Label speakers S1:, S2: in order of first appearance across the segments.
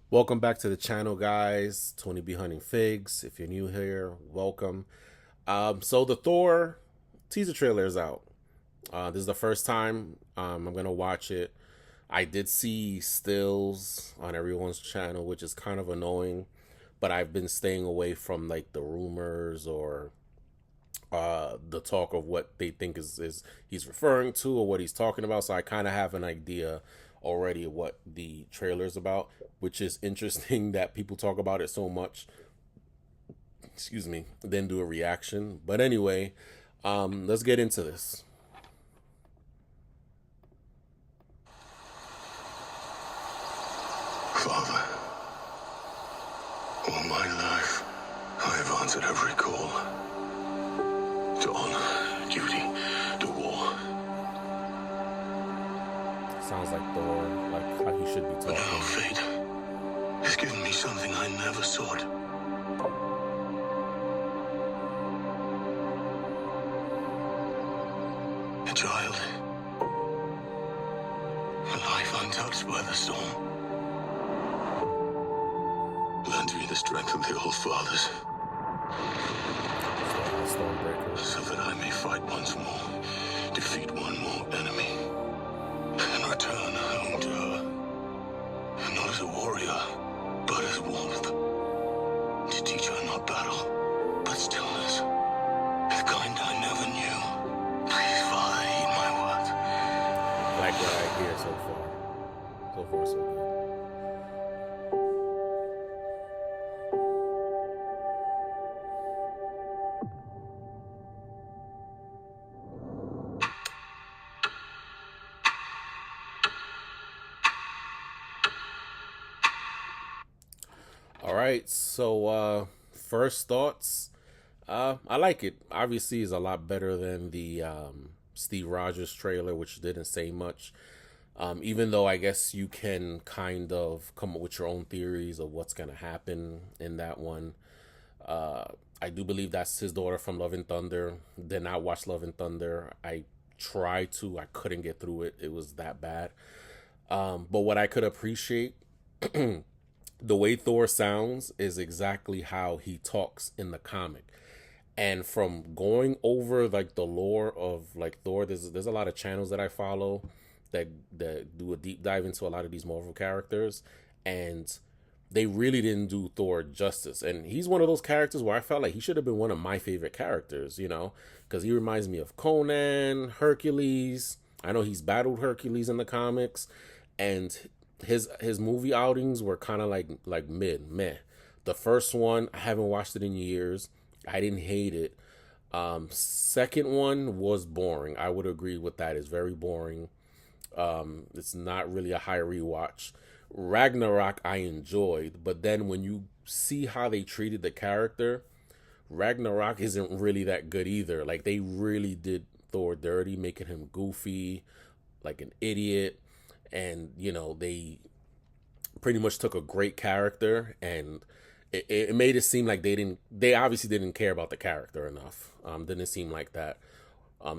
S1: Welcome back to the channel, guys. Tony B Hunting Figs. If you're new here, welcome. So the Thor teaser trailer is out. This is the first time I'm gonna watch it. I did see stills on everyone's channel, which is kind of annoying, but I've been staying away from like the rumors or the talk of what they think is he's referring to or what he's talking about. So I kind of have an idea already of what the trailer is about, which is interesting that people talk about it so much. Excuse me, then do a reaction. But anyway, let's get into this.
S2: Father, all my life, I have answered every call. To honor, duty, to war.
S1: Sounds like Thor, like how he should be
S2: But now
S1: talking.
S2: fate has given me something I never sought. A child. A life untouched by the storm. Lend me the strength of the old fathers,
S1: Stormbreaker.
S2: so that I may fight once more, defeat one more enemy, and return home to her. Not as a warrior, but as warmth. To teach her not battle, but stillness. The kind I never knew. Please, Father, heed my words.
S1: Like what I hear so far. So far, so good. All right, so first thoughts. I like it. Obviously, it's a lot better than the Steve Rogers trailer, which didn't say much. Even though I guess you can kind of come up with your own theories of what's gonna happen in that one. Uh, I do believe that's his daughter from Love and Thunder. Did not watch Love and Thunder. I tried to. I couldn't get through it. It was that bad. But what I could appreciate, the way Thor sounds is exactly how he talks in the comic. And from going over like the lore of like Thor, there's a lot of channels that I follow that do a deep dive into a lot of these Marvel characters, and they really didn't do Thor justice. And he's one of those characters where I felt like he should have been one of my favorite characters, because he reminds me of Conan, Hercules. I know he's battled Hercules in the comics, and his movie outings were kind of like mid meh. The first one, I haven't watched it in years. I didn't hate it. Second one was boring. I would agree with that. It's very boring. It's not really a high rewatch. Ragnarok I enjoyed, but then when you see how they treated the character, Ragnarok isn't really that good either. Like they really did Thor dirty, making him goofy, like an idiot, and they pretty much took a great character and it made it seem like they obviously didn't care about the character enough. Didn't seem like that,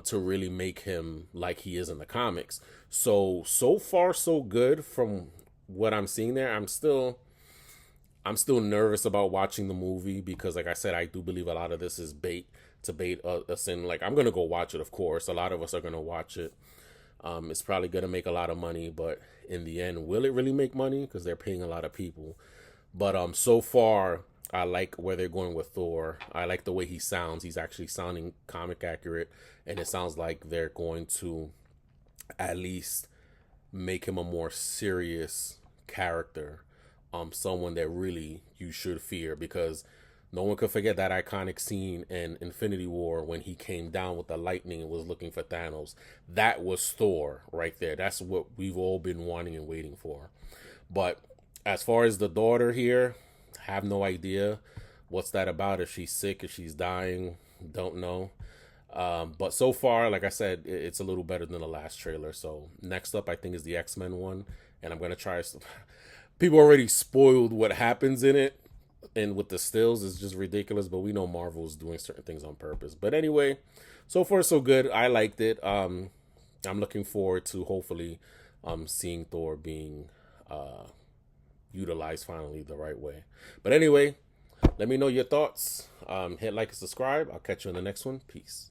S1: to really make him like he is in the comics. So far so good from what I'm seeing there. I'm still nervous about watching the movie because, like I said, I do believe a lot of this is bait to bait us in. Like, I'm gonna go watch it, of course. A lot of us are gonna watch it. It's probably gonna make a lot of money, but in the end, will it really make money? Because they're paying a lot of people. But so far, I like where they're going with Thor. I like the way he sounds. He's actually sounding comic accurate, and it sounds like they're going to at least make him a more serious character, someone that really you should fear, because no one could forget that iconic scene in Infinity War when he came down with the lightning and was looking for Thanos. That was Thor right there. That's what we've all been wanting and waiting for. But as far as the daughter here, have no idea what's that about. If she's sick, if she's dying, don't know. But so far, like I said, it's a little better than the last trailer. So next up, I think, is the X-Men one, and I'm gonna try. People already spoiled what happens in it, and with the stills, it's just ridiculous. But we know Marvel's doing certain things on purpose. But anyway, so far so good. I liked it. I'm looking forward to hopefully seeing Thor being utilized finally the right way. But anyway, let me know your thoughts. Hit like and subscribe. I'll catch you in the next one. Peace.